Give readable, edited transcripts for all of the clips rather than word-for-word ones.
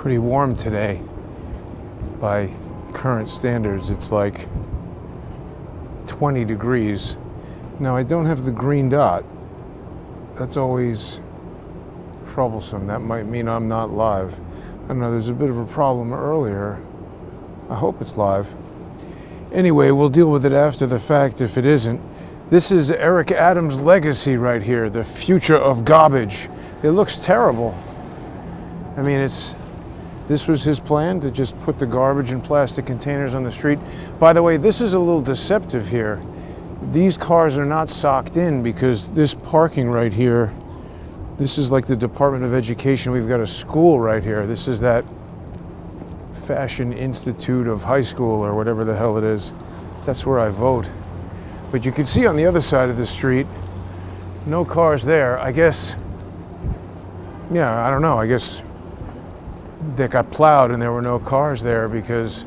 pretty warm today by current standards. It's like 20 degrees. Now I don't have the green dot. That's always troublesome. That might mean I'm not live. I don't know, there's a bit of a problem earlier. I hope it's live. Anyway, we'll deal with it after the fact if it isn't. This is Eric Adams' legacy right here, the future of garbage. It looks terrible. I mean, this was his plan, to just put the garbage in plastic containers on the street. By the way, this is a little deceptive here. These cars are not socked in because this parking right here, this is like the Department of Education. We've got a school right here. This is that Fashion Institute of High School or whatever the hell it is. That's where I vote. But you can see on the other side of the street, no cars there. I guess, yeah, I don't know. I guess they got plowed and there were no cars there because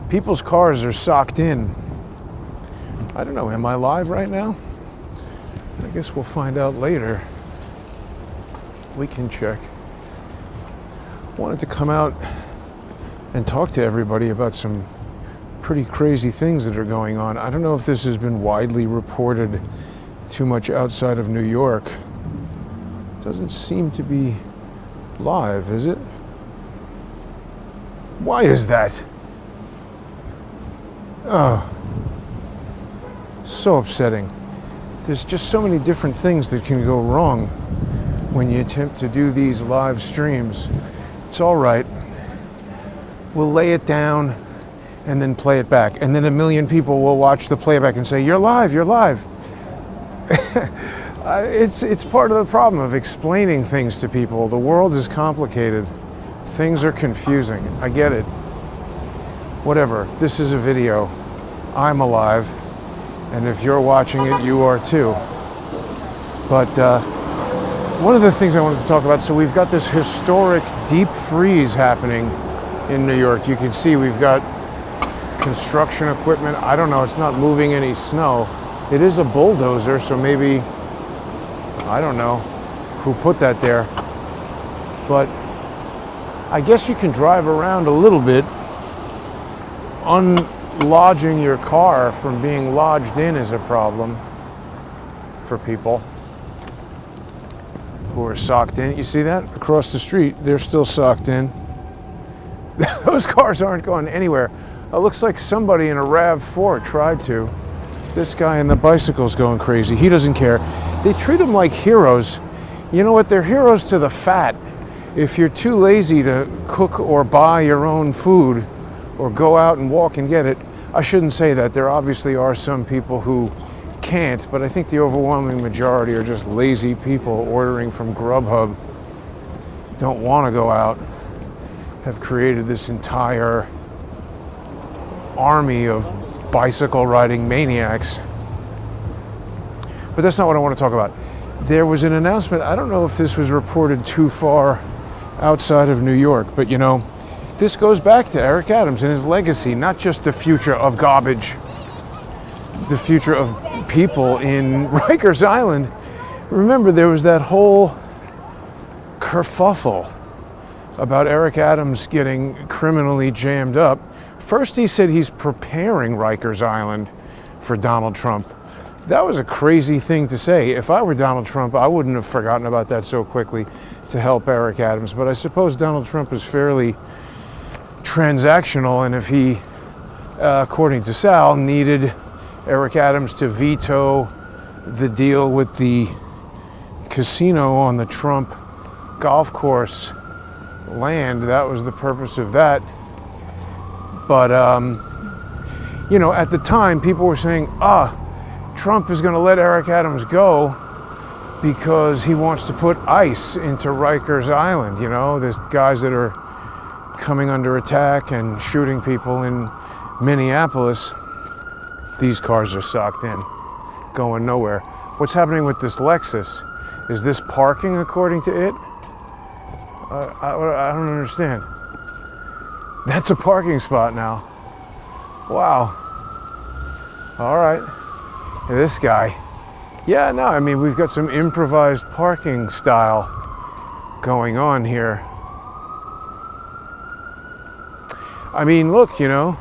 people's cars are socked in. I don't know, am I live right now? I guess we'll find out later. We can check. Wanted to come out and talk to everybody about some pretty crazy things that are going on. I don't know if this has been widely reported too much outside of New York. It doesn't seem to be live, is it? Why is that? Oh, so upsetting. There's just so many different things that can go wrong when you attempt to do these live streams. It's all right. We'll lay it down and then play it back. And then a million people will watch the playback and say, "You're live, you're live." It's part of the problem of explaining things to people. The world is complicated. Things are confusing. I get it. Whatever. This is a video. I'm alive. And if you're watching it, you are too. But one of the things I wanted to talk about, so we've got this historic deep freeze happening in New York. You can see we've got construction equipment. I don't know, it's not moving any snow. It is a bulldozer, so maybe, I don't know who put that there. But I guess you can drive around a little bit. Unlodging your car from being lodged in is a problem for people who are socked in. You see that? Across the street, they're still socked in. Those cars aren't going anywhere. It looks like somebody in a RAV4 tried to. This guy in the bicycle's going crazy. He doesn't care. They treat them like heroes. You know what? They're heroes to the fat. If you're too lazy to cook or buy your own food or go out and walk and get it, I shouldn't say that. There obviously are some people who can't, but I think the overwhelming majority are just lazy people ordering from Grubhub, don't want to go out, have created this entire army of bicycle riding maniacs. But that's not what I want to talk about. There was an announcement, I don't know if this was reported too far outside of New York, but you know, this goes back to Eric Adams and his legacy, not just the future of garbage, the future of people in Rikers Island. Remember, there was that whole kerfuffle about Eric Adams getting criminally jammed up. First, he said he's preparing Rikers Island for Donald Trump. That was a crazy thing to say. If I were Donald Trump, I wouldn't have forgotten about that so quickly to help Eric Adams. But I suppose Donald Trump is fairly transactional, and if he, according to Sal, needed Eric Adams to veto the deal with the casino on the Trump golf course land, that was the purpose of that. But, you know, at the time, people were saying, Trump is going to let Eric Adams go because he wants to put ICE into Rikers Island. You know, there's guys that are coming under attack and shooting people in Minneapolis. These cars are socked in, going nowhere. What's happening with this Lexus? Is this parking according to it? I don't understand. That's a parking spot now. Wow. All right. This guy. Yeah, no, I mean, we've got some improvised parking style going on here. I mean, look, you know,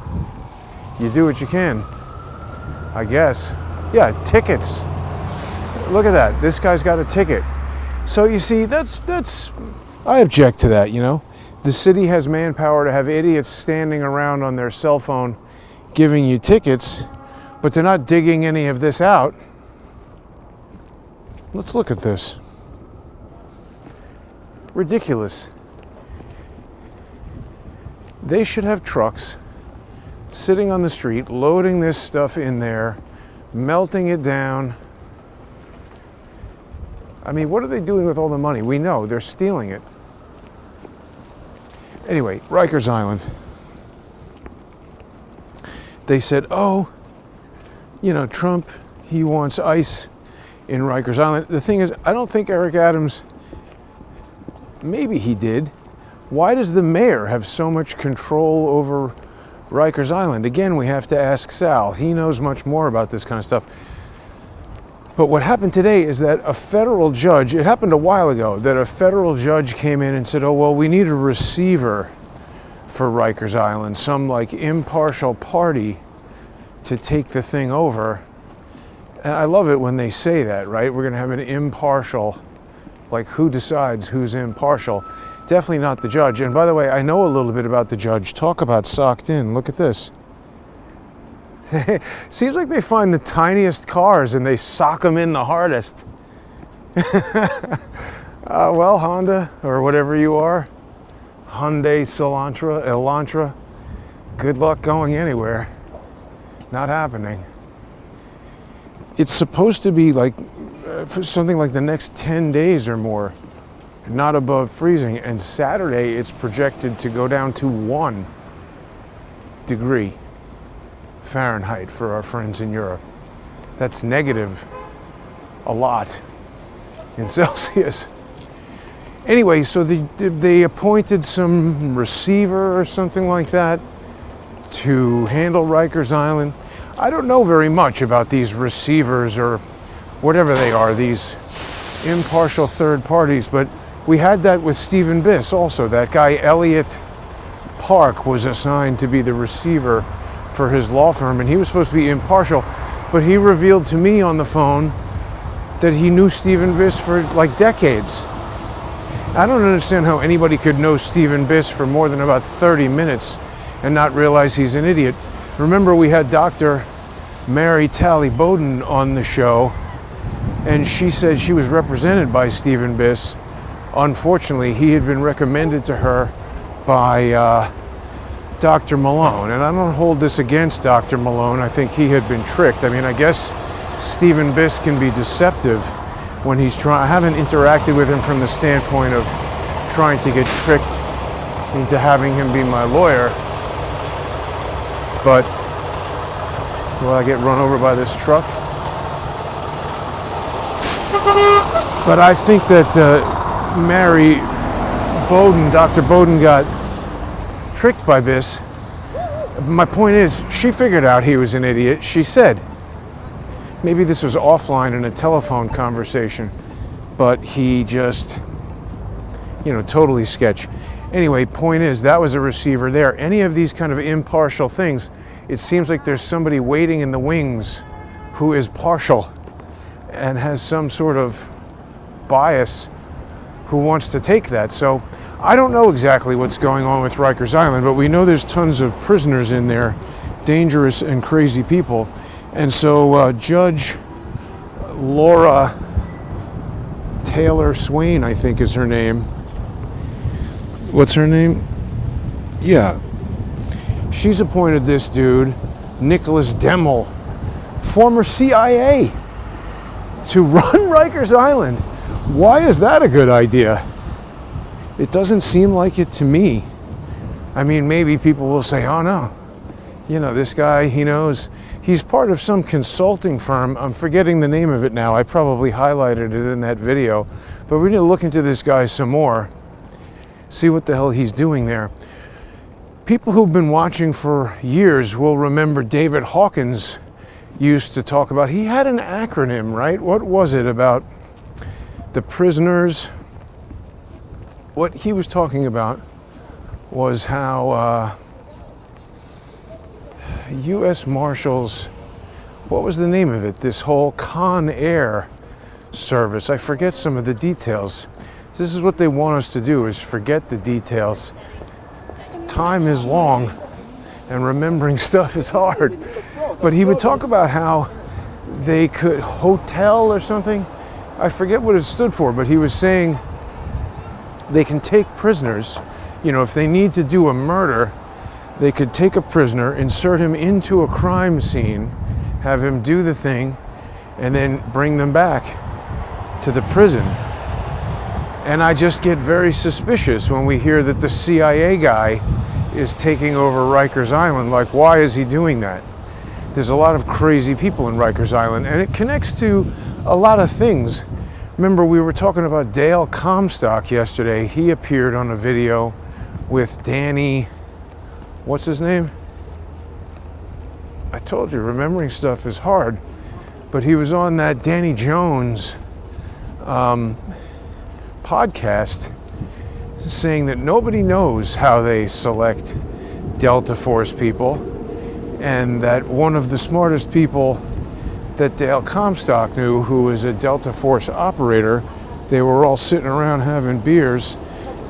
you do what you can, I guess. Yeah, tickets. Look at that. This guy's got a ticket. So you see, that's I object to that, you know. The city has manpower to have idiots standing around on their cell phone giving you tickets, but they're not digging any of this out. Let's look at this. Ridiculous. They should have trucks sitting on the street, loading this stuff in there, melting it down. I mean, what are they doing with all the money? We know they're stealing it. Anyway, Rikers Island. They said, oh, you know, Trump, he wants ICE in Rikers Island. The thing is, I don't think Eric Adams, maybe he did. Why does the mayor have so much control over Rikers Island? Again, we have to ask Sal. He knows much more about this kind of stuff. But what happened today is that a federal judge, it happened a while ago, that a federal judge came in and said, oh, well, we need a receiver for Rikers Island, some like impartial party to take the thing over. And I love it when they say that, right? We're going to have an impartial, like who decides who's impartial? Definitely not the judge. And by the way, I know a little bit about the judge. Talk about socked in. Look at this. Seems like they find the tiniest cars and they sock them in the hardest. Well, Honda, or whatever you are, Hyundai, Elantra, good luck going anywhere. Not happening. It's supposed to be like for something like the next 10 days or more, not above freezing. And Saturday, it's projected to go down to 1 degree Fahrenheit for our friends in Europe. That's negative a lot in Celsius. Anyway, so they appointed some receiver or something like that to handle Rikers Island. I don't know very much about these receivers or whatever they are, these impartial third parties, but we had that with Stephen Biss also. That guy Elliot Park was assigned to be the receiver for his law firm, and he was supposed to be impartial, but he revealed to me on the phone that he knew Stephen Biss for like decades. I don't understand how anybody could know Stephen Biss for more than about 30 minutes and not realize he's an idiot. Remember, we had Dr. Mary Talley Bowden on the show, and she said she was represented by Stephen Biss. Unfortunately, he had been recommended to her by Dr. Malone, and I don't hold this against Dr. Malone. I think he had been tricked. I mean, I guess Stephen Biss can be deceptive when he's trying. I haven't interacted with him from the standpoint of trying to get tricked into having him be my lawyer. But will I get run over by this truck? But I think that Mary Bowden, Dr. Bowden, got tricked by Biss. My point is, she figured out he was an idiot. She said, maybe this was offline in a telephone conversation, but he just, you know, totally sketch. Anyway, point is, that was a receiver there. Any of these kind of impartial things, it seems like there's somebody waiting in the wings who is partial and has some sort of bias who wants to take that. So I don't know exactly what's going on with Rikers Island, but we know there's tons of prisoners in there, dangerous and crazy people. And so Judge Laura Taylor Swain, I think is her name. What's her name? Yeah. She's appointed this dude, Nicholas Demel, former CIA, to run Rikers Island. Why is that a good idea? It doesn't seem like it to me. I mean, maybe people will say, oh no, you know, this guy, he knows. He's part of some consulting firm. I'm forgetting the name of it now. I probably highlighted it in that video. But we need to look into this guy some more, see what the hell he's doing there. People who've been watching for years will remember David Hawkins used to talk about, he had an acronym, right? What was it about the prisoners? What he was talking about was how U.S. Marshals, what was the name of it? This whole Con Air service. I forget some of the details. This is what they want us to do, is forget the details. Time is long and remembering stuff is hard. But he would talk about how they could hotel or something. I forget what it stood for, but he was saying they can take prisoners. You know, if they need to do a murder, they could take a prisoner, insert him into a crime scene, have him do the thing, and then bring them back to the prison. And I just get very suspicious when we hear that the CIA guy is taking over Rikers Island. Like, why is he doing that? There's a lot of crazy people in Rikers Island, and it connects to a lot of things. Remember, we were talking about Dale Comstock yesterday. He appeared on a video with Danny, what's his name? I told you, remembering stuff is hard. But he was on that Danny Jones podcast saying that nobody knows how they select Delta Force people, and that one of the smartest people that Dale Comstock knew, who was a Delta Force operator, they were all sitting around having beers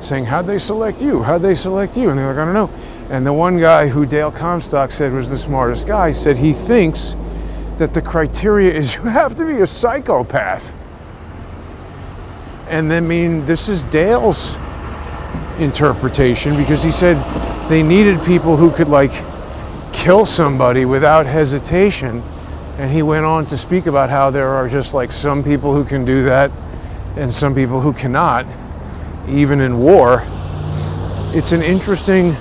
saying, how'd they select you? How'd they select you? And they're like, I don't know. And the one guy who Dale Comstock said was the smartest guy said he thinks that the criteria is you have to be a psychopath. And I mean, this is Dale's interpretation, because he said they needed people who could like kill somebody without hesitation. And he went on to speak about how there are just like some people who can do that and some people who cannot, even in war. It's an interesting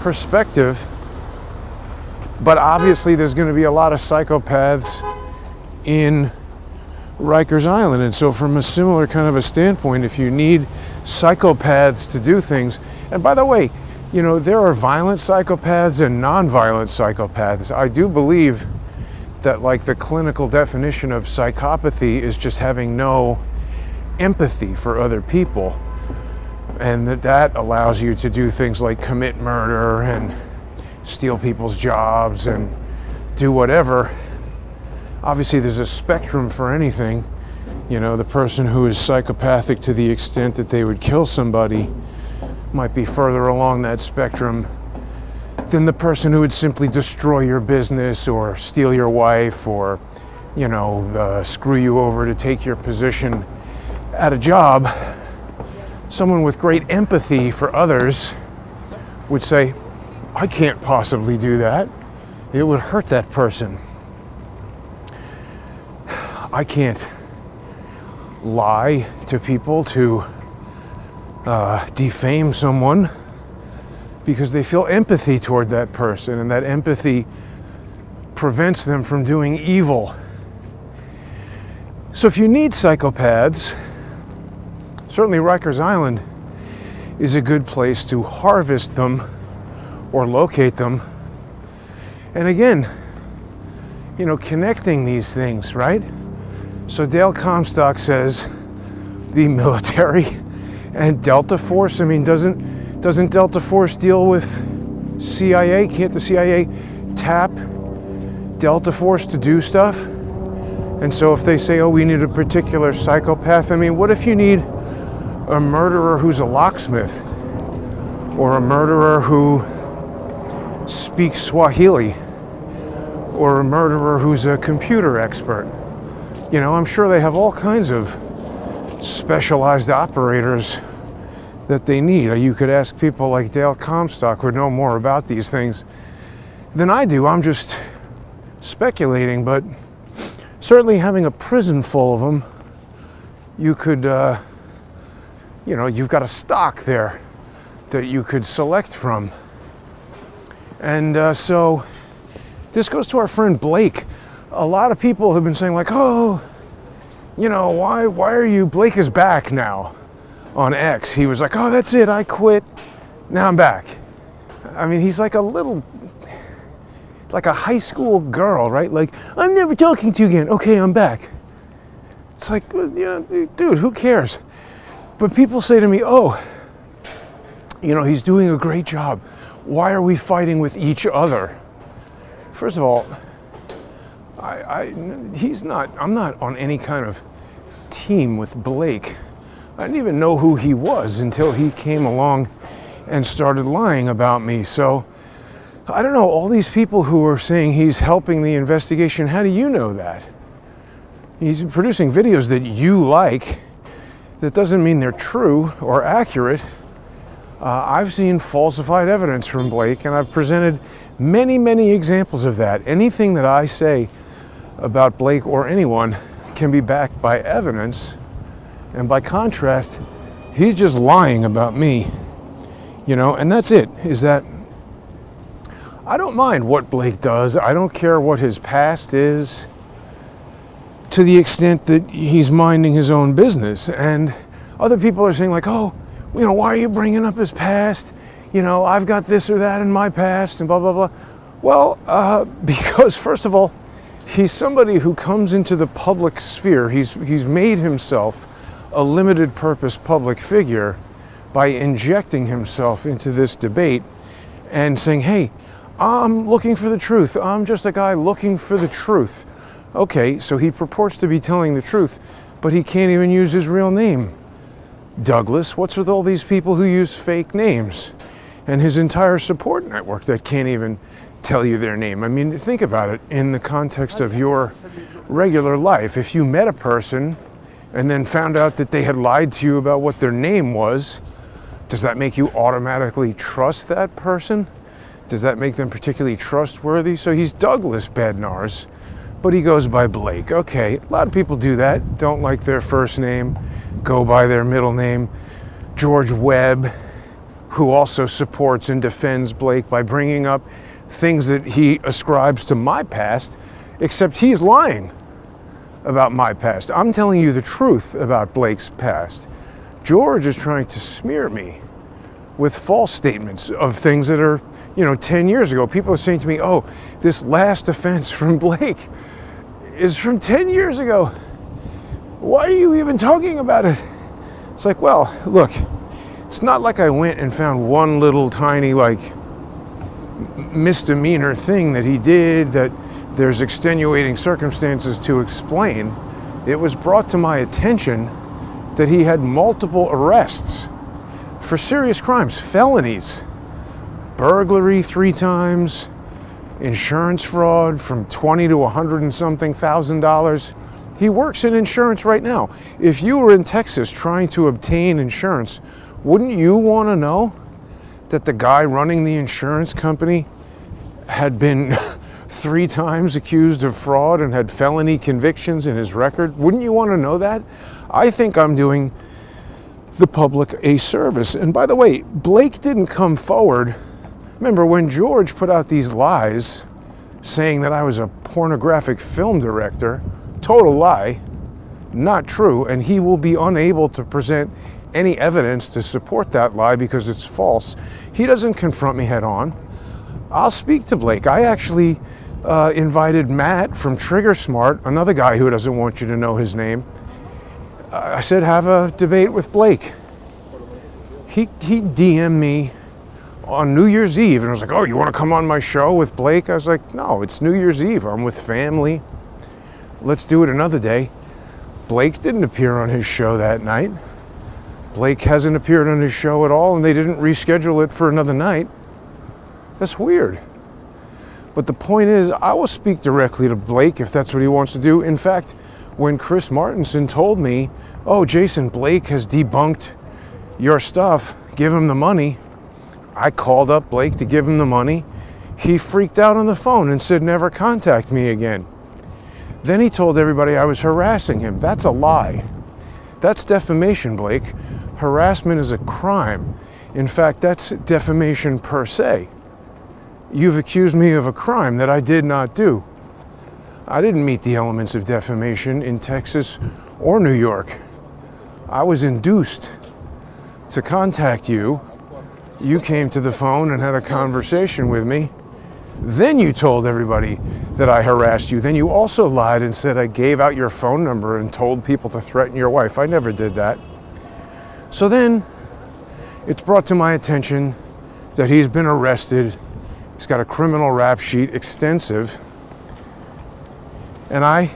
perspective, but obviously there's going to be a lot of psychopaths in Rikers Island. And so from a similar kind of a standpoint, if you need psychopaths to do things, and by the way, you know, there are violent psychopaths and non-violent psychopaths. I do believe that like the clinical definition of psychopathy is just having no empathy for other people, and that allows you to do things like commit murder and steal people's jobs and do whatever. Obviously there's a spectrum for anything. You know, the person who is psychopathic to the extent that they would kill somebody might be further along that spectrum than the person who would simply destroy your business or steal your wife or, you know, screw you over to take your position at a job. Someone with great empathy for others would say, I can't possibly do that. It would hurt that person. I can't lie to people to defame someone, because they feel empathy toward that person, and that empathy prevents them from doing evil. So if you need psychopaths, certainly Rikers Island is a good place to harvest them or locate them. And again, you know, connecting these things, right? So Dale Comstock says the military and Delta Force, I mean, doesn't Delta Force deal with CIA? Can't the CIA tap Delta Force to do stuff? And so if they say, oh, we need a particular psychopath, I mean, what if you need a murderer who's a locksmith, or a murderer who speaks Swahili, or a murderer who's a computer expert? You know, I'm sure they have all kinds of specialized operators that they need. You could ask people like Dale Comstock, who know more about these things than I do. I'm just speculating, but certainly having a prison full of them, you could, you know, you've got a stock there that you could select from. And so this goes to our friend Blake. A lot of people have been saying like, oh, you know, why are you, Blake is back now on X. He was like, oh, that's it, I quit, now I'm back. I mean, he's like a little, like a high school girl, right? Like, I'm never talking to you again. Okay, I'm back. It's like, you know, dude, who cares? But people say to me, oh, you know, he's doing a great job. why are we fighting with each other? First of all, I'm not on any kind of team with Blake. I didn't even know who he was until he came along and started lying about me. So I don't know, all these people who are saying he's helping the investigation, how do you know that? He's producing videos that you like. That doesn't mean they're true or accurate. I've seen falsified evidence from Blake, and I've presented many, many examples of that. Anything that I say about Blake or anyone can be backed by evidence, and by contrast, he's just lying about me. And that's it, is that I don't mind what Blake does. I don't care what his past is, to the extent that he's minding his own business. And other people are saying like, oh, why are you bringing up his past? I've got this or that in my past and blah, blah, blah. Well, because first of all, he's somebody who comes into the public sphere. He's made himself a limited purpose public figure by injecting himself into this debate and saying, hey, I'm looking for the truth. I'm just a guy looking for the truth. Okay, so he purports to be telling the truth, but he can't even use his real name. Douglas, what's with all these people who use fake names? And his entire support network that can't even tell you their name. I mean, think about it in the context of your regular life. If you met a person and then found out that they had lied to you about what their name was, does that make you automatically trust that person? Does that make them particularly trustworthy? So he's Douglas Bednarz, but he goes by Blake. Okay, a lot of people do that. Don't like their first name, go by their middle name. George Webb, who also supports and defends Blake by bringing up things that he ascribes to my past, except he's lying about my past. I'm telling you the truth about Blake's past. George is trying to smear me with false statements of things that are, 10 years ago. People are saying to me, oh, this last offense from Blake is from 10 years ago. Why are you even talking about it? It's like, well, look, it's not like I went and found one little tiny, misdemeanor thing that he did that there's extenuating circumstances to explain. It was brought to my attention that he had multiple arrests for serious crimes, felonies, burglary 3 times, insurance fraud from $20 to $100 and something thousand. He works in insurance right now. If you were in Texas trying to obtain insurance, wouldn't you want to know that the guy running the insurance company had been 3 times accused of fraud and had felony convictions in his record? Wouldn't you want to know that? I think I'm doing the public a service. And by the way, Blake didn't come forward. Remember when George put out these lies saying that I was a pornographic film director? Total lie, not true, and he will be unable to present any evidence to support that lie because it's false. He doesn't confront me head on. I'll speak to Blake. I actually invited Matt from Trigger Smart, another guy who doesn't want you to know his name. I said, have a debate with Blake. He DM'd me on New Year's Eve and was like, oh, you want to come on my show with Blake? I was like, no, it's New Year's Eve. I'm with family. Let's do it another day. Blake didn't appear on his show that night. Blake hasn't appeared on his show at all, and they didn't reschedule it for another night. That's weird. But the point is, I will speak directly to Blake if that's what he wants to do. In fact, when Chris Martinson told me, oh, Jason, Blake has debunked your stuff, give him the money, I called up Blake to give him the money. He freaked out on the phone and said, never contact me again. Then he told everybody I was harassing him. That's a lie. That's defamation, Blake. Harassment is a crime. In fact, that's defamation per se. You've accused me of a crime that I did not do. I didn't meet the elements of defamation in Texas or New York. I was induced to contact you. You came to the phone and had a conversation with me. Then you told everybody that I harassed you. Then you also lied and said I gave out your phone number and told people to threaten your wife. I never did that. So then it's brought to my attention that he's been arrested. He's got a criminal rap sheet, extensive. And I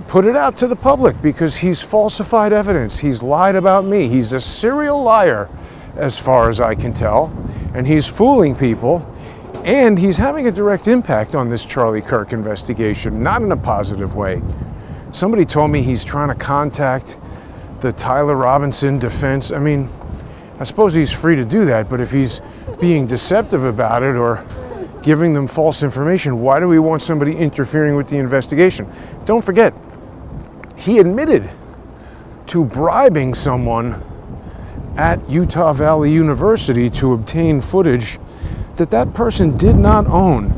put it out to the public because he's falsified evidence. He's lied about me. He's a serial liar, as far as I can tell. And he's fooling people. And he's having a direct impact on this Charlie Kirk investigation, not in a positive way. Somebody told me he's trying to contact the Tyler Robinson defense. I mean, I suppose he's free to do that, but if he's being deceptive about it or giving them false information, why do we want somebody interfering with the investigation? Don't forget, he admitted to bribing someone at Utah Valley University to obtain footage that person did not own.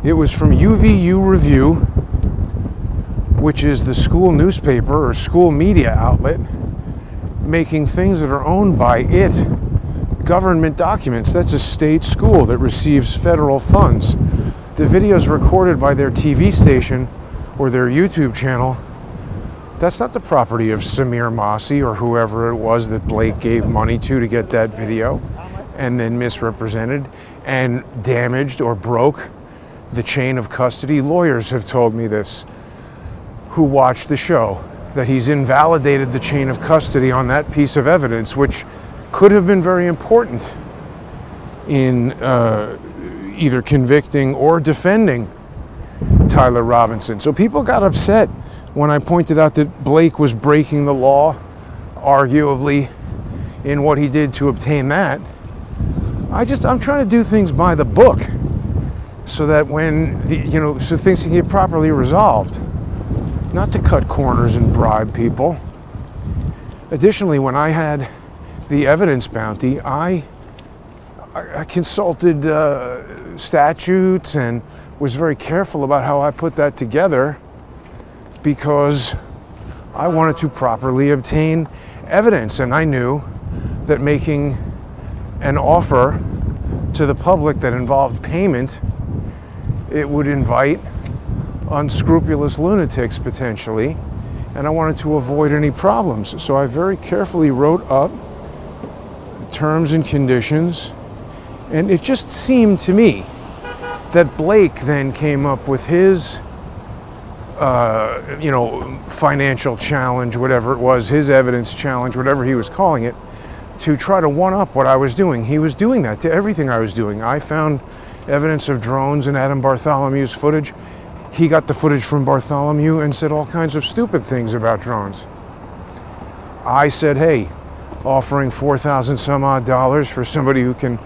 It was from UVU Review, which is the school newspaper or school media outlet, making things that are owned by it government documents. That's a state school that receives federal funds. The videos recorded by their TV station or their YouTube channel, that's not the property of Samir Masi or whoever it was that Blake gave money to get that video and then misrepresented and damaged or broke the chain of custody. Lawyers have told me this who watched the show, that he's invalidated the chain of custody on that piece of evidence, which could have been very important in either convicting or defending Tyler Robinson. So people got upset when I pointed out that Blake was breaking the law, arguably, in what he did to obtain that. I'm trying to do things by the book so that so things can get properly resolved, not to cut corners and bribe people. Additionally, when I had the evidence bounty, I consulted statutes and was very careful about how I put that together because I wanted to properly obtain evidence, and I knew that making an offer to the public that involved payment, it would invite unscrupulous lunatics potentially, and I wanted to avoid any problems. So I very carefully wrote up terms and conditions, and it just seemed to me that Blake then came up with his financial challenge, whatever it was, his evidence challenge, whatever he was calling it, to try to one-up what I was doing. He was doing that to everything I was doing. I found evidence of drones in Adam Bartholomew's footage. He got the footage from Bartholomew and said all kinds of stupid things about drones. I said, hey, offering $4,000 some odd dollars for somebody who can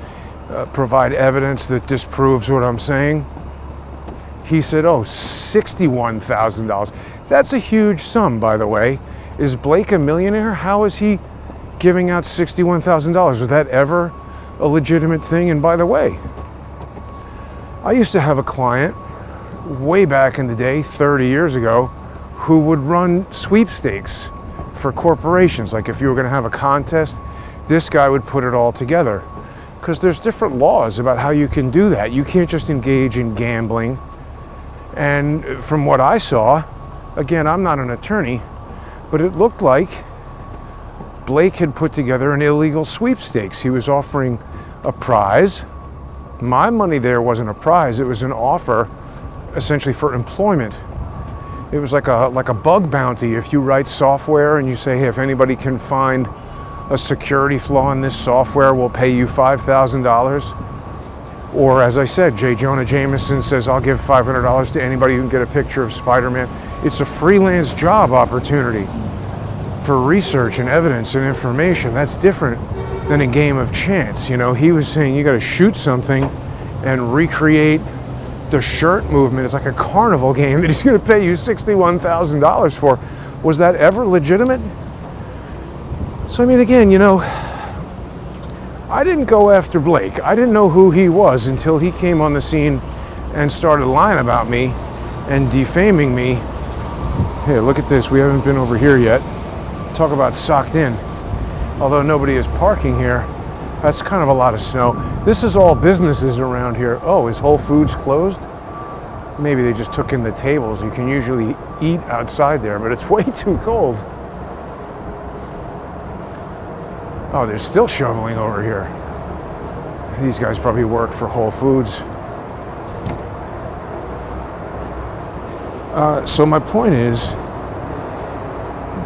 provide evidence that disproves what I'm saying. He said, oh, $61,000. That's a huge sum, by the way. Is Blake a millionaire? How is he giving out $61,000? Was that ever a legitimate thing? And by the way, I used to have a client way back in the day, 30 years ago, who would run sweepstakes for corporations. Like if you were going to have a contest, this guy would put it all together. Because there's different laws about how you can do that. You can't just engage in gambling. And from what I saw, again, I'm not an attorney, but it looked like Blake had put together an illegal sweepstakes. He was offering a prize. My money there wasn't a prize. It was an offer essentially for employment. It was like a bug bounty. If you write software and you say, hey, if anybody can find a security flaw in this software, we'll pay you $5,000. Or as I said, J. Jonah Jameson says, I'll give $500 to anybody who can get a picture of Spider-Man. It's a freelance job opportunity for research and evidence and information. That's different than a game of chance. You know, he was saying you got to shoot something and recreate the shirt movement. It's like a carnival game that he's going to pay you $61,000 for. Was that ever legitimate? So, I mean, again, you know, I didn't go after Blake. I didn't know who he was until he came on the scene and started lying about me and defaming me. Here, look at this. We haven't been over here yet. Talk about socked in. Although nobody is parking here, that's kind of a lot of snow. This is all businesses around here. Oh, is Whole Foods closed? Maybe they just took in the tables. You can usually eat outside there, but it's way too cold. Oh, they're still shoveling over here. These guys probably work for Whole Foods. So my point is,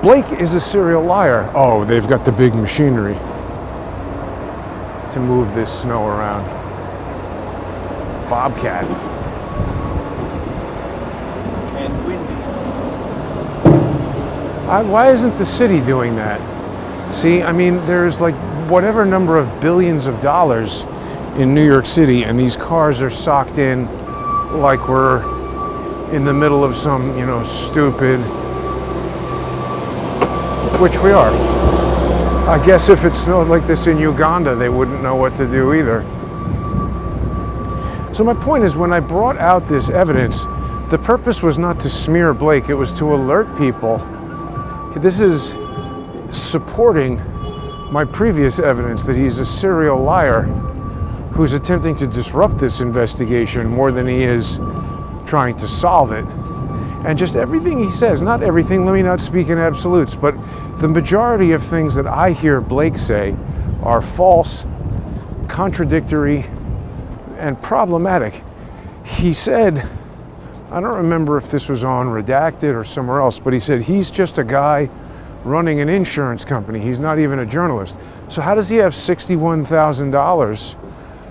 Blake is a serial liar. Oh, they've got the big machinery to move this snow around. Bobcat. And windy. Why isn't the city doing that? See, I mean, there's like whatever number of billions of dollars in New York City, and these cars are socked in like we're in the middle of some, stupid, which we are. I guess if it snowed like this in Uganda, they wouldn't know what to do either. So my point is, when I brought out this evidence, the purpose was not to smear Blake, it was to alert people. This is supporting my previous evidence that he's a serial liar who's attempting to disrupt this investigation more than he is trying to solve it. And just everything he says, not everything, let me not speak in absolutes, but the majority of things that I hear Blake say are false, contradictory, and problematic. He said, I don't remember if this was on Redacted or somewhere else, but he said he's just a guy running an insurance company. He's not even a journalist. So how does he have $61,000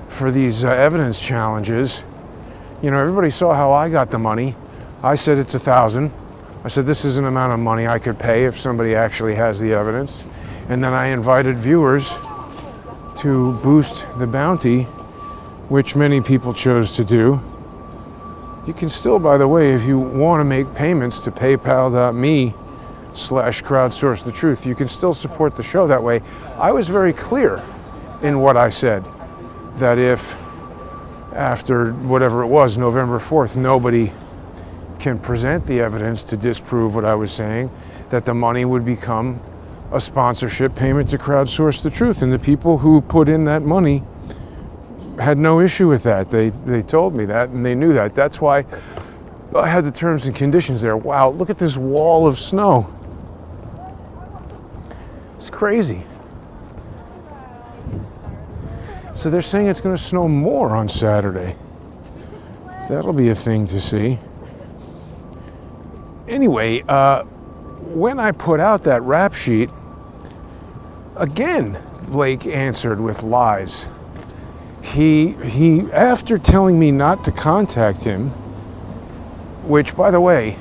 for these evidence challenges? Everybody saw how I got the money. I said it's $1,000. I said this is an amount of money I could pay if somebody actually has the evidence. And then I invited viewers to boost the bounty, which many people chose to do. You can still, by the way, if you want to make payments to paypal.me/crowdsource the truth, you can still support the show that way. I was very clear in what I said, that if after whatever it was, November 4th, nobody can present the evidence to disprove what I was saying, that the money would become a sponsorship payment to crowdsource the truth. And the people who put in that money had no issue with that. They told me that, and they knew that. That's why I had the terms and conditions there. Wow, look at this wall of snow. It's crazy. So they're saying it's going to snow more on Saturday. That'll be a thing to see. Anyway, when I put out that rap sheet, again, Blake answered with lies. He after telling me not to contact him, which, by the way,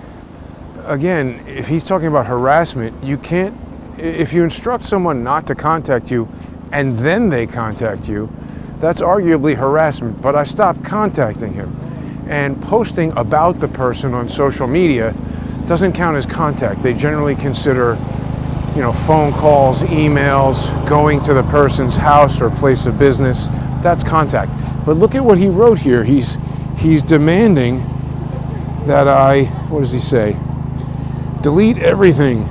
again, if he's talking about harassment, you can't, if you instruct someone not to contact you and then they contact you, that's arguably harassment. But I stopped contacting him. And posting about the person on social media doesn't count as contact. They generally consider, phone calls, emails, going to the person's house or place of business. That's contact. But look at what he wrote here. He's demanding that what does he say? Delete everything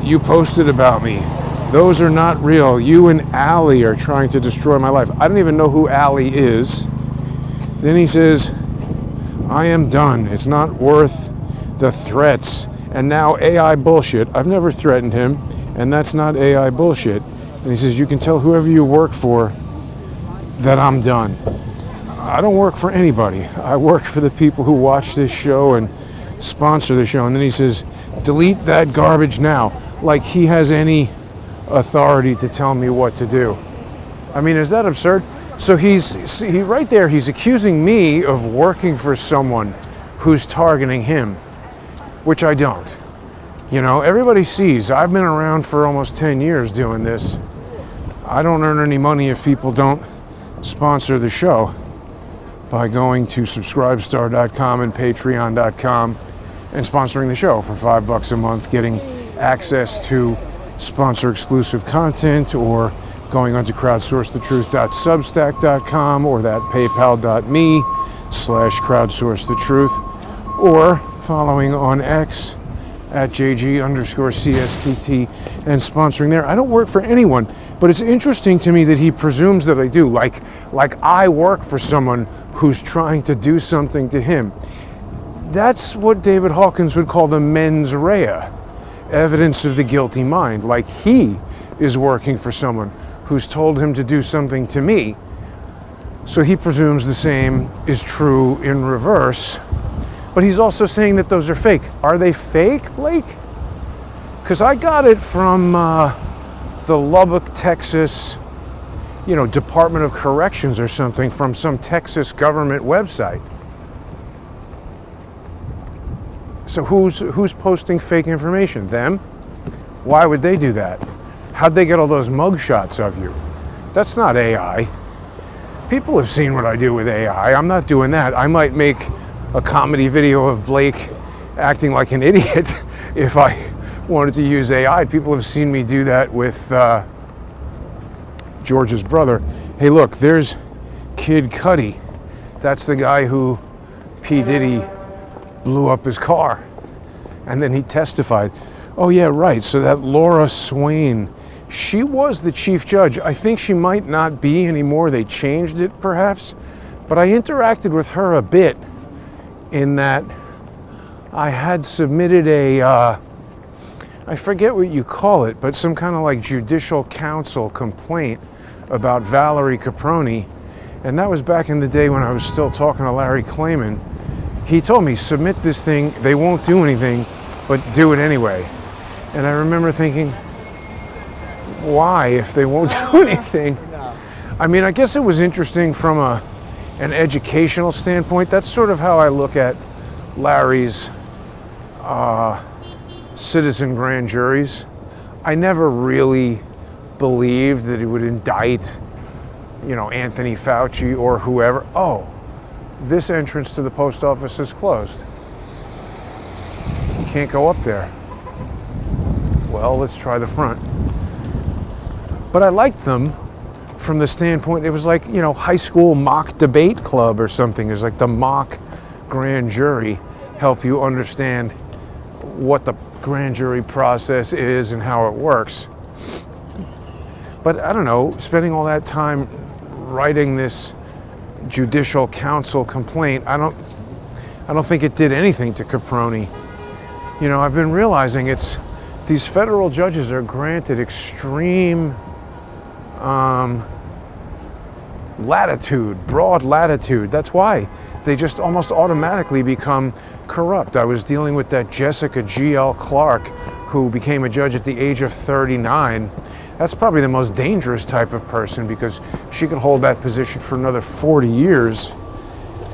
you posted about me. Those are not real. You and Allie are trying to destroy my life. I don't even know who Allie is. Then he says, I am done. It's not worth the threats. And now AI bullshit. I've never threatened him, and that's not AI bullshit. And he says, you can tell whoever you work for that I'm done. I don't work for anybody. I work for the people who watch this show and sponsor the show. And then he says, delete that garbage now. Like he has any authority to tell me what to do. I mean, is that absurd? So he's right there, he's accusing me of working for someone who's targeting him, which I don't. Everybody sees, I've been around for almost 10 years doing this. I don't earn any money if people don't sponsor the show by going to subscribestar.com and patreon.com and sponsoring the show for $5 a month, getting access to sponsor exclusive content, or going onto crowdsourcethetruth.substack.com or that paypal.me/crowdsourcethetruth, or following on X at JG_CSTT and sponsoring there. I don't work for anyone, but it's interesting to me that he presumes that I do, like I work for someone who's trying to do something to him. That's what David Hawkins would call the mens rea, evidence of the guilty mind. Like he is working for someone who's told him to do something to me. So he presumes the same is true in reverse. But he's also saying that those are fake. Are they fake, Blake? Because I got it from the Lubbock, Texas, Department of Corrections or something, from some Texas government website. So who's posting fake information? Them? Why would they do that? How'd they get all those mug shots of you? That's not AI. People have seen what I do with AI. I'm not doing that. I might make a comedy video of Blake acting like an idiot if I wanted to use AI. People have seen me do that with George's brother. Hey, look, there's Kid Cudi. That's the guy who P. Diddy blew up his car. And then he testified. Oh, yeah, right. So that Laura Swain, she was the chief judge. I think she might not be anymore. They changed it, perhaps. But I interacted with her a bit in that I had submitted I forget what you call it, but some kind of like judicial council complaint about Valerie Caproni. And that was back in the day when I was still talking to Larry Klayman. He told me, submit this thing, they won't do anything, but do it anyway. And I remember thinking, why if they won't do anything? I mean, I guess it was interesting from an educational standpoint. That's sort of how I look at Larry's citizen grand juries. I never really believed that he would indict, Anthony Fauci or whoever. Oh, this entrance to the post office is closed. You can't go up there. Well, let's try the front. But I liked them from the standpoint, it was like, high school mock debate club or something. It was like the mock grand jury, help you understand what the grand jury process is and how it works. But I don't know, spending all that time writing this judicial council complaint, I don't think it did anything to Caproni. I've been realizing these federal judges are granted extreme broad latitude. That's why they just almost automatically become corrupt. I was dealing with that Jessica G.L. Clark, who became a judge at the age of 39. That's probably the most dangerous type of person because she could hold that position for another 40 years.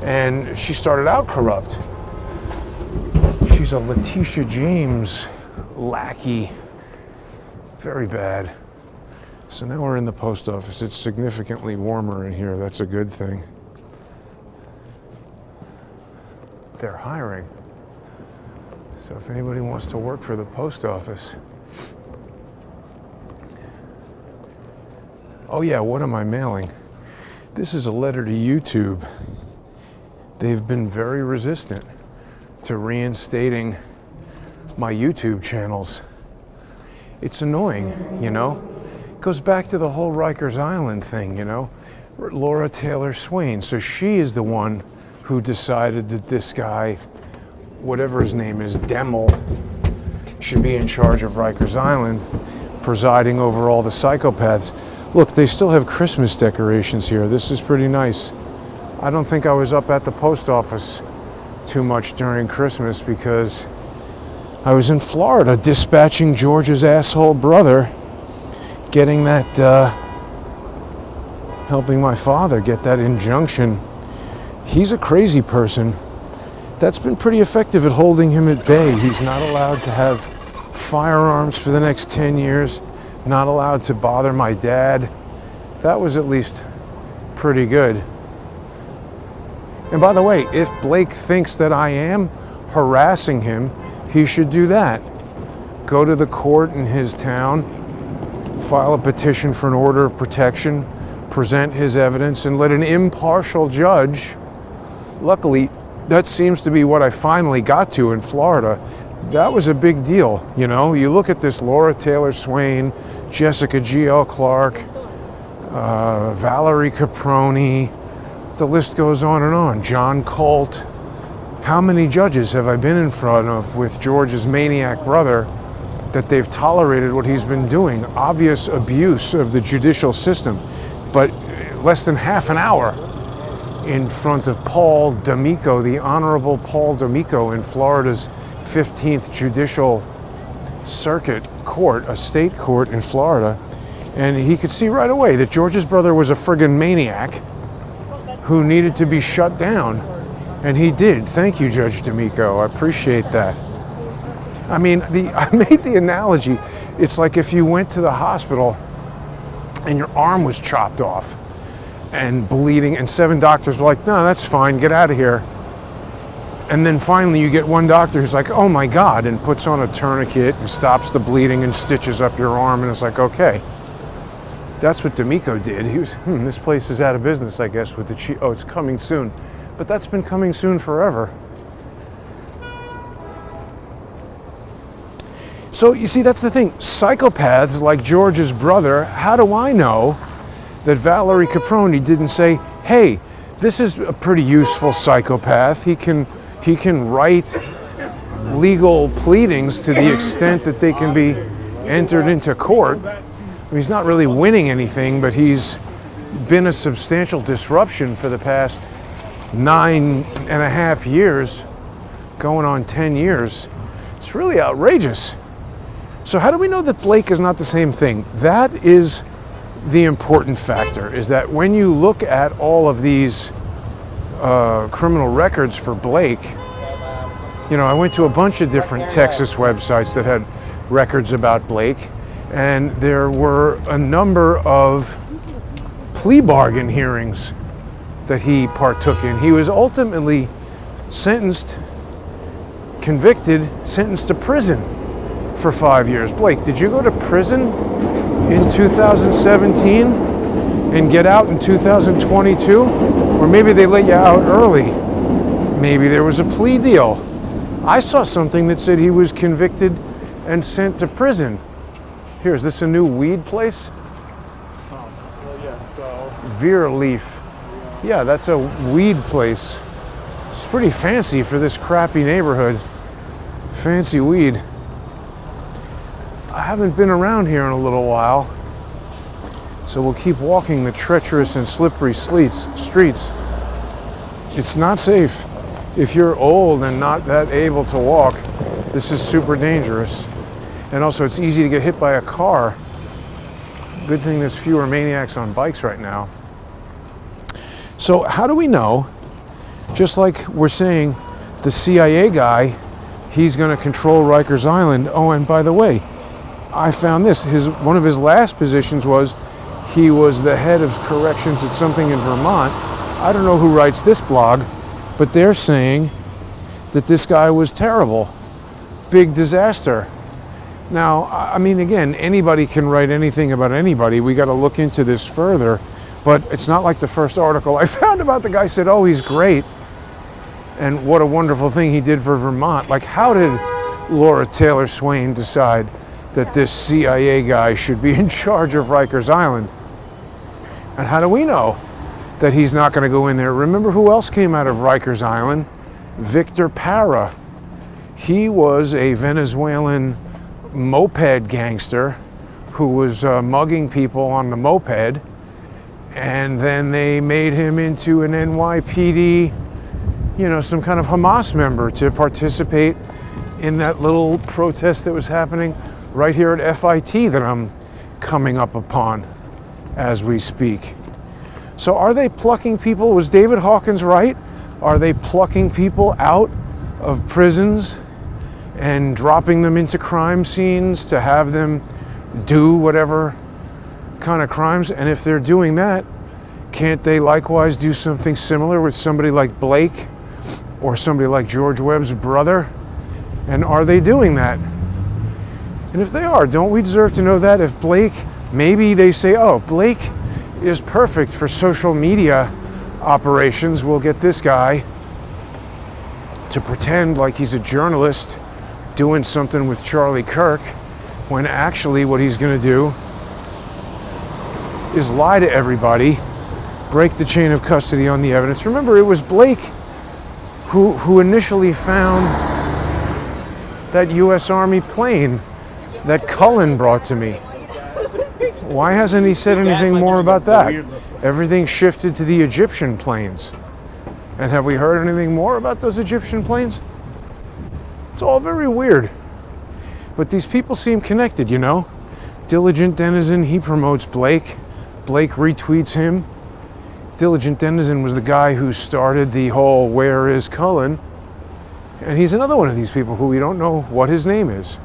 And she started out corrupt. She's a Letitia James lackey. Very bad. So now we're in the post office. It's significantly warmer in here. That's a good thing. They're hiring. So if anybody wants to work for the post office. Oh yeah, what am I mailing? This is a letter to YouTube. They've been very resistant to reinstating my YouTube channels. It's annoying, It goes back to the whole Rikers Island thing, Laura Taylor Swain. So she is the one who decided that this guy, whatever his name is, Demel, should be in charge of Rikers Island, presiding over all the psychopaths. Look, they still have Christmas decorations here. This is pretty nice. I don't think I was up at the post office too much during Christmas because I was in Florida dispatching George's asshole brother, getting that, helping my father get that injunction. He's a crazy person. That's been pretty effective at holding him at bay. He's not allowed to have firearms for the next 10 years, not allowed to bother my dad. That was at least pretty good. And by the way, if Blake thinks that I am harassing him, he should do that. Go to the court in his town, file a petition for an order of protection, present his evidence, and let an impartial judge, luckily, that seems to be what I finally got to in Florida. That was a big deal, You look at this Laura Taylor Swain, Jessica G.L. Clark, Valerie Caproni, the list goes on and on. John Colt. How many judges have I been in front of with George's maniac brother that they've tolerated what he's been doing? Obvious abuse of the judicial system, but less than half an hour in front of Paul D'Amico, the Honorable Paul D'Amico in Florida's 15th Judicial Circuit Court, a state court in Florida. And he could see right away that George's brother was a friggin' maniac who needed to be shut down. And he did. Thank you, Judge D'Amico. I appreciate that. I mean, I made the analogy. It's like if you went to the hospital and your arm was chopped off and bleeding, and 7 doctors were like, no, that's fine, get out of here. And then finally you get one doctor who's like, oh my God, and puts on a tourniquet and stops the bleeding and stitches up your arm, and it's like, okay. That's what D'Amico did. He was, this place is out of business, I guess, with the chief. Oh, it's coming soon. But that's been coming soon forever. So you see, that's the thing. Psychopaths like George's brother, how do I know that Valerie Caproni didn't say, hey, this is a pretty useful psychopath. He can write legal pleadings to the extent that they can be entered into court. I mean, he's not really winning anything, but he's been a substantial disruption for the past 9.5 years, going on 10 years. It's really outrageous. So how do we know that Blake is not the same thing? That is the important factor, is that when you look at all of these criminal records for Blake, you know, I went to a bunch of different Texas websites that had records about Blake, and there were a number of plea bargain hearings that he partook in. He was ultimately convicted, sentenced to prison for 5 years. Blake, did you go to prison in 2017 and get out in 2022? Or maybe they let you out early. Maybe there was a plea deal. I saw something that said he was convicted and sent to prison. Here, is this a new weed place? Veer Leaf. Yeah, that's a weed place. It's pretty fancy for this crappy neighborhood. Fancy weed. I haven't been around here in a little while, so we'll keep walking the treacherous and slippery streets. It's not safe. If you're old and not that able to walk, this is super dangerous. And also, it's easy to get hit by a car. Good thing there's fewer maniacs on bikes right now. So how do we know, just like we're saying, the CIA guy, he's going to control Rikers Island. Oh, and by the way, I found this. One of his last positions was he was the head of corrections at something in Vermont. I don't know who writes this blog, but they're saying that this guy was terrible. Big disaster. Now, I mean, again, anybody can write anything about anybody. We got to look into this further. But it's not like the first article I found about the guy said, oh, he's great. And what a wonderful thing he did for Vermont. Like, how did Laura Taylor Swain decide that this CIA guy should be in charge of Rikers Island? And how do we know that he's not going to go in there? Remember who else came out of Rikers Island? Victor Parra. He was a Venezuelan moped gangster who was mugging people on the moped. And then they made him into an NYPD, you know, some kind of Hamas member to participate in that little protest that was happening right here at FIT that I'm coming up upon as we speak. So are they plucking people? Was David Hawkins right? Are they plucking people out of prisons and dropping them into crime scenes to have them do whatever kind of crimes? And if they're doing that, can't they likewise do something similar with somebody like Blake or somebody like George Webb's brother? And are they doing that? And if they are, don't we deserve to know that? If Blake, maybe they say, oh, Blake is perfect for social media operations, we'll get this guy to pretend like he's a journalist doing something with Charlie Kirk, when actually what he's going to do is lie to everybody, break the chain of custody on the evidence. Remember, it was Blake who initially found that U.S. Army plane that Cullen brought to me. Why hasn't he said anything more about that? Everything shifted to the Egyptian planes. And have we heard anything more about those Egyptian planes? It's all very weird. But these people seem connected, you know? Diligent Denizen, he promotes Blake. Blake retweets him. Diligent Denizen was the guy who started the whole "Where is Cullen?" And he's another one of these people who we don't know what his name is.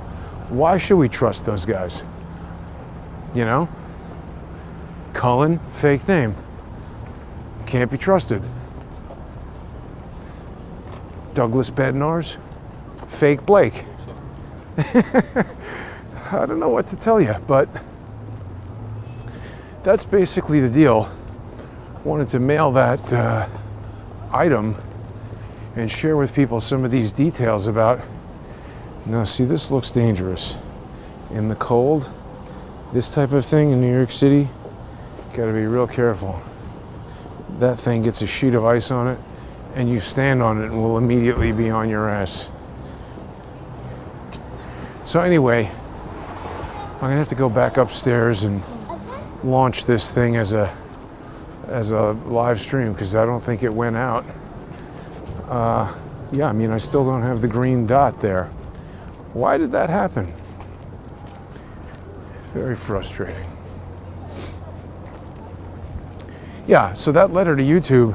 Why should we trust those guys? You know? Cullen, fake name. Can't be trusted. Douglas Bednarz, fake Blake. I don't know what to tell you, but that's basically the deal. Wanted to mail that item and share with people some of these details about. Now, see, this looks dangerous. In the cold, this type of thing in New York City, got to be real careful. That thing gets a sheet of ice on it, and you stand on it and will immediately be on your ass. So anyway, I'm gonna have to go back upstairs and launch this thing as a live stream because I don't think it went out. Yeah, I mean, I still don't have the green dot there. Why did that happen? Very frustrating. Yeah, so that letter to YouTube,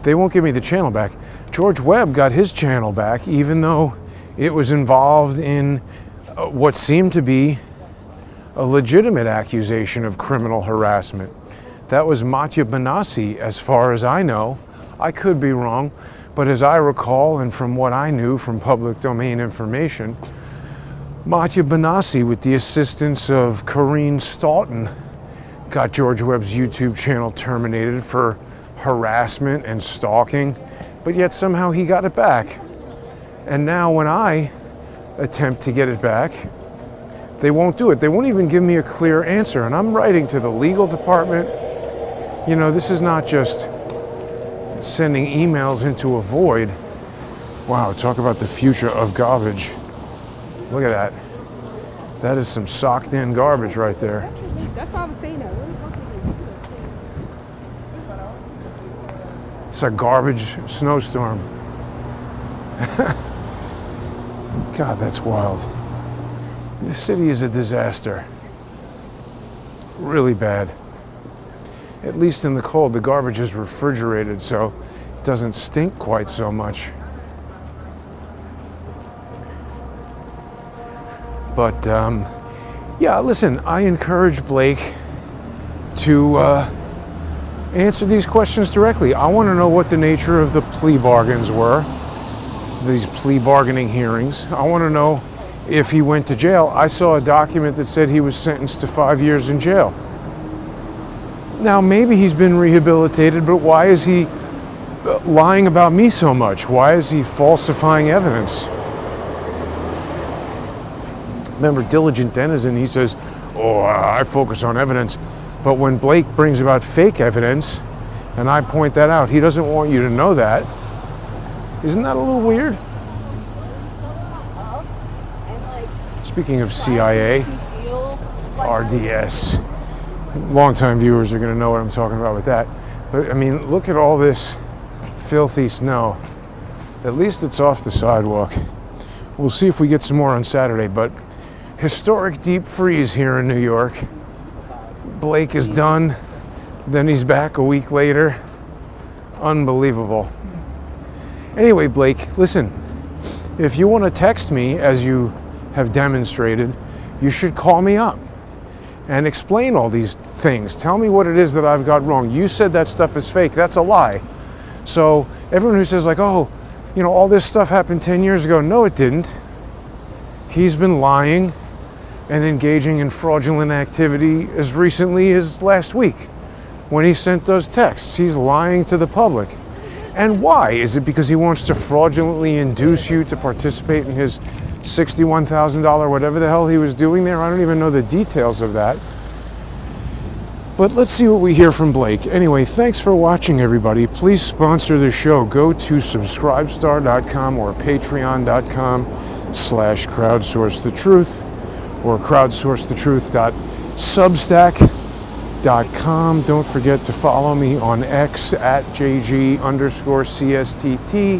they won't give me the channel back. George Webb got his channel back, even though it was involved in what seemed to be a legitimate accusation of criminal harassment. That was Mattia Benassi, as far as I know. I could be wrong, but as I recall, and from what I knew from public domain information, Mattia Benassi, with the assistance of Corrine Stoughton, got George Webb's YouTube channel terminated for harassment and stalking, but yet somehow he got it back. And now when I attempt to get it back, they won't do it. They won't even give me a clear answer. And I'm writing to the legal department. You know, this is not just sending emails into a void. Wow, talk about the future of garbage. Look at that. That is some socked in garbage right there. That's why I was saying that. It's a garbage snowstorm. God, that's wild. This city is a disaster. Really bad. At least in the cold, the garbage is refrigerated, so it doesn't stink quite so much. But, yeah, listen, I encourage Blake to answer these questions directly. I want to know what the nature of the plea bargains were, these plea bargaining hearings. I want to know if he went to jail. I saw a document that said he was sentenced to 5 years in jail. Now, maybe he's been rehabilitated, but why is he lying about me so much? Why is he falsifying evidence? Remember, Diligent Denizen, he says, I focus on evidence. But when Blake brings about fake evidence, and I point that out, he doesn't want you to know that. Isn't that a little weird? Speaking of CIA, RDS, longtime viewers are going to know what I'm talking about with that. But I mean, look at all this filthy snow. At least it's off the sidewalk. We'll see if we get some more on Saturday, but historic deep freeze here in New York. Blake is done, then he's back a week later. Unbelievable. Anyway, Blake, listen, if you want to text me, as you have demonstrated, you should call me up and explain all these things. Tell me what it is that I've got wrong. You said that stuff is fake. That's a lie. So everyone who says like, oh, you know, all this stuff happened 10 years ago. No, it didn't. He's been lying and engaging in fraudulent activity as recently as last week when he sent those texts. He's lying to the public. And why? Is it because he wants to fraudulently induce you to participate in his $61,000, whatever the hell he was doing there? I don't even know the details of that. But let's see what we hear from Blake. Anyway, thanks for watching, everybody. Please sponsor the show. Go to subscribestar.com or patreon.com/crowdsourcethetruth or crowdsourcethetruth.substack. jg.com. Don't forget to follow me on X at JG_CSTT.